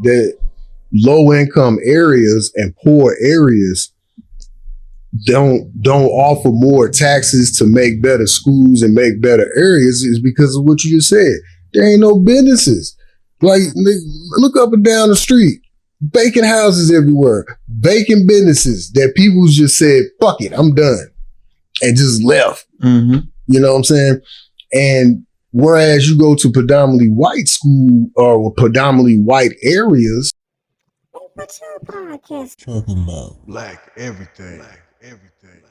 that low income areas and poor areas don't offer more taxes to make better schools and make better areas is because of what you just said. There ain't no businesses. Like, look up and down the street. Vacant houses everywhere. Vacant businesses that people just said, fuck it, I'm done. And just left. Mm-hmm. You know what I'm saying? And whereas you go to predominantly white school or predominantly white areas. What's your podcast talking about? Black everything. Black everything.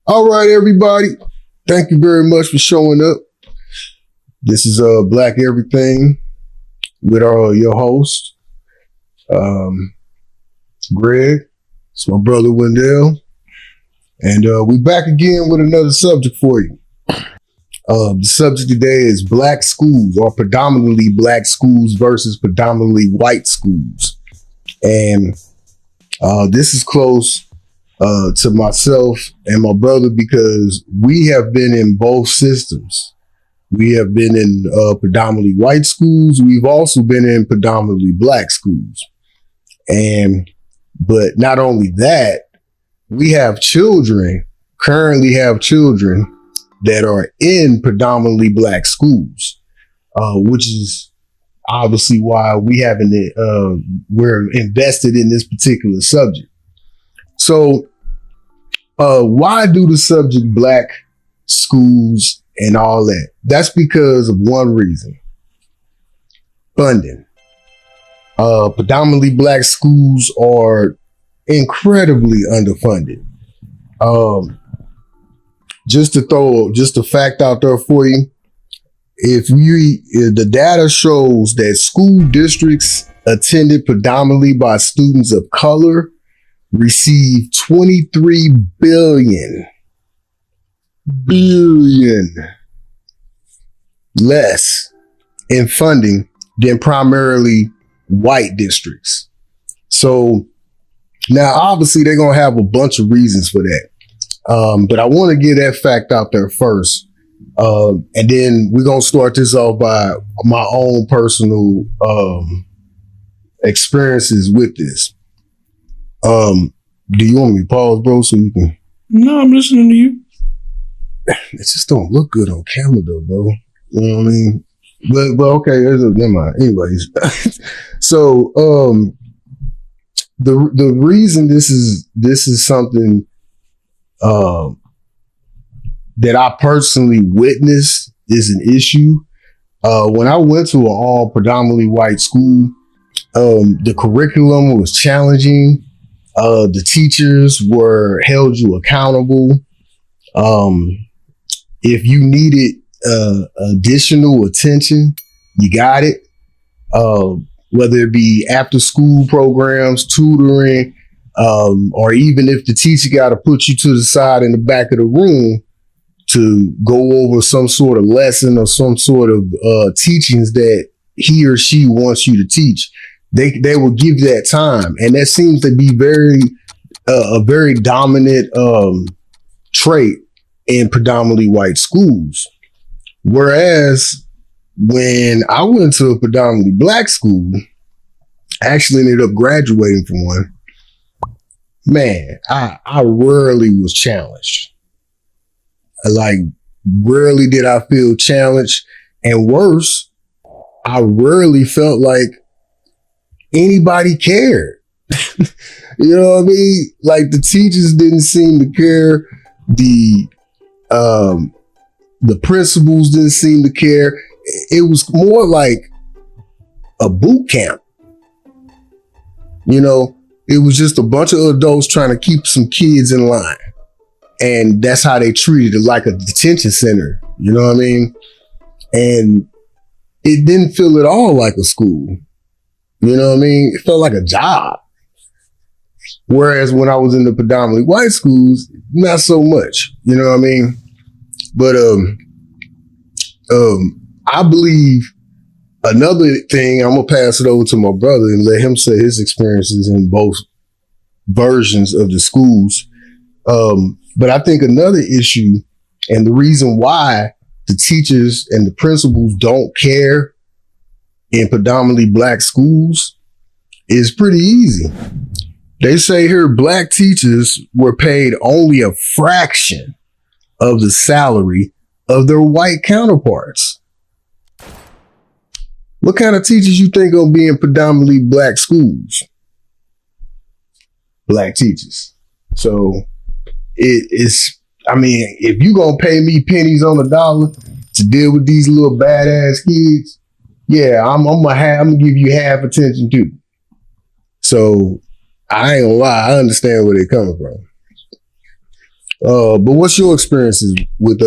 All right, everybody. Thank you very much for showing up. This is Black Everything with your host, Greg. It's my brother Wendell. And we back again with another subject for you. The subject today is black schools, or predominantly black schools versus predominantly white schools. And this is close to myself and my brother because we have been in both systems. We have been in predominantly white schools. We've also been in predominantly black schools. But not only that, we have currently have children that are in predominantly black schools, which is obviously why we're invested in this particular subject. So, why do the subject black schools and all that? That's because of one reason: funding. Predominantly black schools are incredibly underfunded. Just to throw a fact out there for you, if the data shows that school districts attended predominantly by students of color receive $23 billion less in funding than primarily white districts. So now obviously they're going to have a bunch of reasons for that. But I want to get that fact out there first. And then we're going to start this off by my own personal experiences with this. Do you want me to pause, bro, so you can? No, I'm listening to you. It just don't look good on camera though, bro. You know what I mean? But okay, never mind. Anyways. So the reason this is something that I personally witnessed is an issue. When I went to an all predominantly white school, the curriculum was challenging. The teachers held you accountable. If you needed additional attention, you got it. Whether it be after school programs, tutoring, or even if the teacher got to put you to the side in the back of the room to go over some sort of lesson or some sort of teachings that he or she wants you to teach, they will give you that time. And that seems to be a very dominant trait in predominantly white schools. Whereas when I went to a predominantly black school, I actually ended up graduating from one. Man, I rarely was challenged. Like, rarely did I feel challenged. And worse, I rarely felt like anybody cared. You know what I mean? Like, the teachers didn't seem to care. The principals didn't seem to care. It was more like a boot camp. You know, it was just a bunch of adults trying to keep some kids in line. And that's how they treated it, like a detention center. You know what I mean? And it didn't feel at all like a school. You know what I mean? It felt like a job. Whereas when I was in the predominantly white schools, not so much. You know what I mean? But I believe another thing, I'm gonna pass it over to my brother and let him say his experiences in both versions of the schools. But I think another issue, and the reason why the teachers and the principals don't care in predominantly black schools is pretty easy. They say here black teachers were paid only a fraction of the salary of their white counterparts. What kind of teachers you think gonna be in predominantly black schools? Black teachers. So it's, I mean, if you gonna pay me pennies on the dollar to deal with these little badass kids, yeah, I'm gonna give you half attention too. So I ain't gonna lie, I understand where they're coming from. But what's your experiences with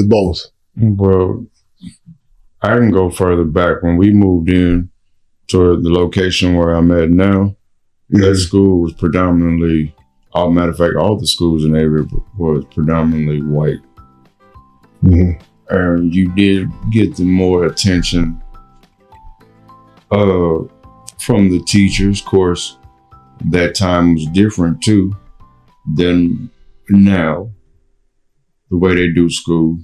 both? Well, I can go further back. When we moved in to the location where I'm at now, that school was predominantly, matter of fact, all the schools in the area was predominantly white. Mm-hmm. And you did get the more attention from the teachers. Of course, that time was different too than now, the way they do school.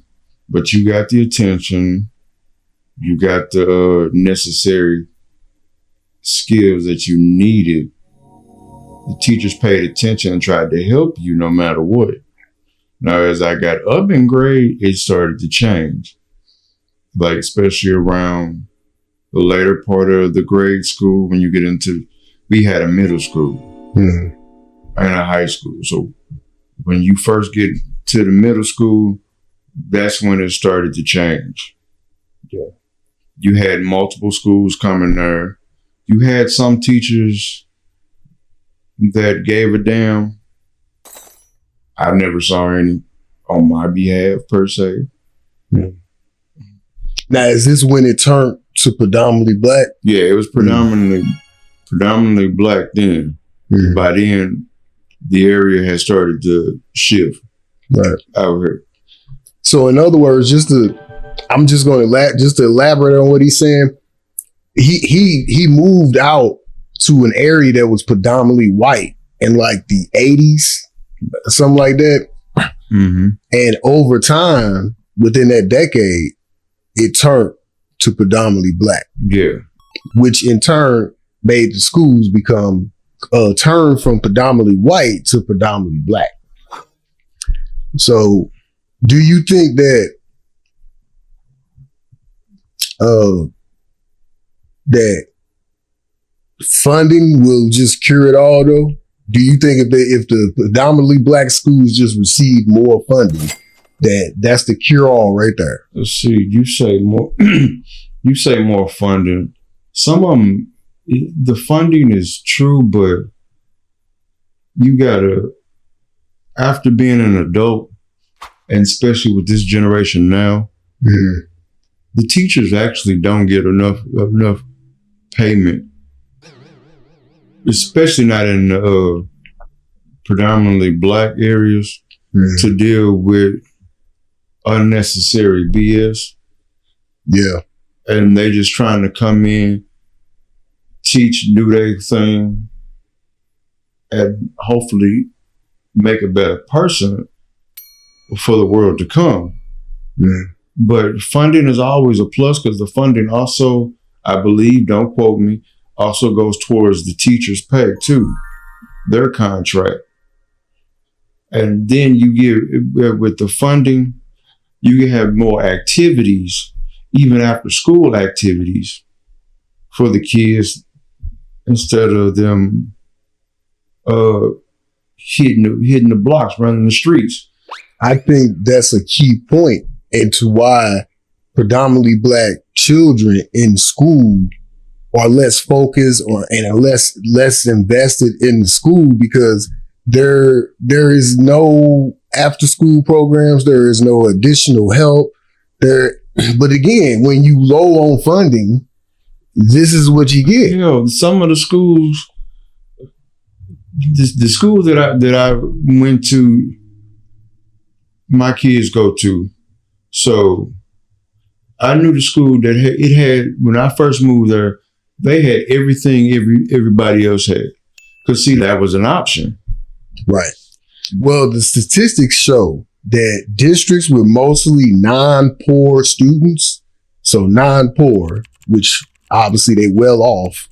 But you got the attention, you got the necessary skills that you needed. The teachers paid attention and tried to help you no matter what. Now, as I got up in grade, it started to change. Like, especially around the later part of the grade school, when you get into, we had a middle school and a high school. So when you first get to the middle school, that's when it started to change. Yeah. You had multiple schools coming there. You had some teachers that gave a damn. I never saw any on my behalf per se. Now, is this when it turned to predominantly black? Yeah, it was predominantly black then. By then, the area had started to shift out here. So, in other words, I'm just going to elaborate on what he's saying. He moved out to an area that was predominantly white in like the 80s, something like that. Mm-hmm. And over time, within that decade, it turned to predominantly black. Yeah. Which in turn made the schools become turn from predominantly white to predominantly black. So do you think that that funding will just cure it all though? Do you think if the predominantly black schools just receive more funding, that's the cure all right there? Let's see, you say more funding. Some of them, the funding is true, but you gotta, after being an adult, and especially with this generation now, the teachers actually don't get enough payment, especially not in predominantly black areas, to deal with unnecessary BS. Yeah. And they just trying to come in, teach, do their thing, and hopefully make a better person for the world to come. But funding is always a plus, because the funding also, I believe, don't quote me, also goes towards the teacher's pay too, their contract. And then you get, with the funding, you have more activities, even after school activities for the kids, instead of them hitting the blocks, running the streets. I think that's a key point into why predominantly black children in school are less focused and are less invested in the school, because there is no after school programs, there is no additional help there. But again, when you low on funding, this is what you get. You know, some of the schools, the schools that I went to, my kids go to. So I knew the school that it had, when I first moved there, they had everything everybody else had. Because see, that was an option. Right. Well, the statistics show that districts with mostly non-poor students, so non-poor, which obviously they well off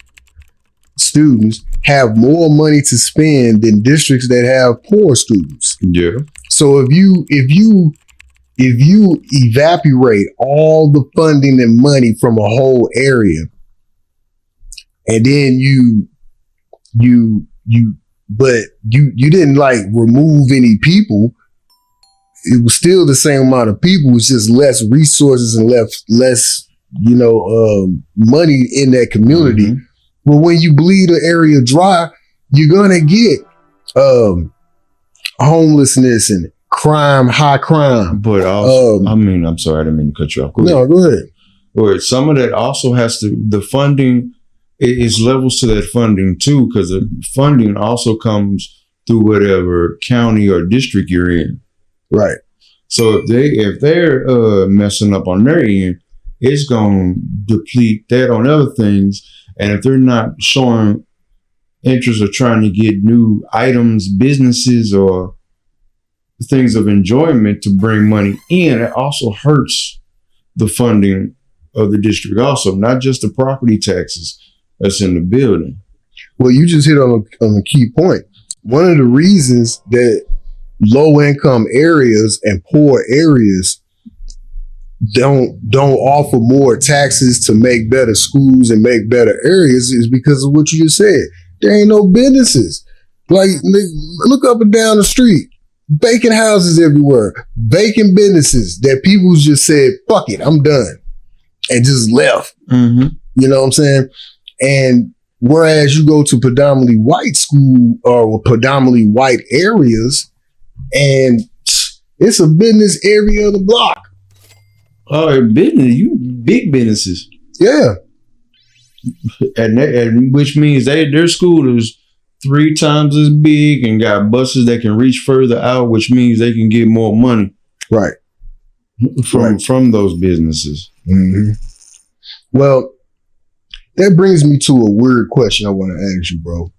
students, have more money to spend than districts that have poor students. Yeah. So if you evaporate all the funding and money from a whole area, and then you didn't like remove any people, it was still the same amount of people. It's just less resources and less money in that community. Mm-hmm. But when you bleed an area dry, you're gonna get homelessness and crime, high crime. But also, I'm sorry, I didn't mean to cut you off. Go ahead. Or some of that also has to, the funding is levels to that funding too, because the funding also comes through whatever county or district you're in. Right. So if they're messing up on their end, it's going to deplete that on other things. And if they're not showing interest or trying to get new items, businesses, or things of enjoyment to bring money in, it also hurts the funding of the district also, not just the property taxes that's in the building. Well, you just hit on a key point. One of the reasons that low income areas and poor areas don't offer more taxes to make better schools and make better areas is because of what you just said. There ain't no businesses. Like, look up and down the street. Vacant houses everywhere. Vacant businesses that people just said, fuck it, I'm done. And just left. Mm-hmm. You know what I'm saying? And whereas you go to predominantly white school or predominantly white areas, and it's a business area of the block. Oh, business, big businesses. Yeah. And which means their school is 3 times as big and got buses that can reach further out, which means they can get more money. Right. From those businesses. Mm-hmm. Well, that brings me to a weird question I want to ask you, bro.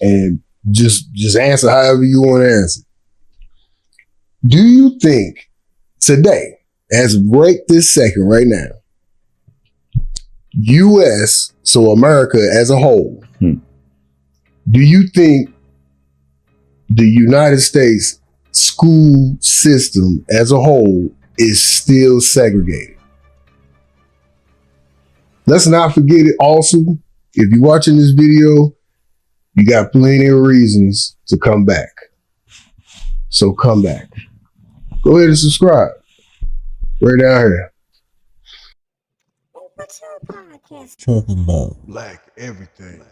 And just answer however you want to answer. Do you think today, as right this second, right now, U.S., so America as a whole, do you think the United States school system as a whole is still segregated? Let's not forget it also, if you're watching this video, you got plenty of reasons to come back. So come back. Go ahead and subscribe. Right down here. What's your podcast talking about? Black everything.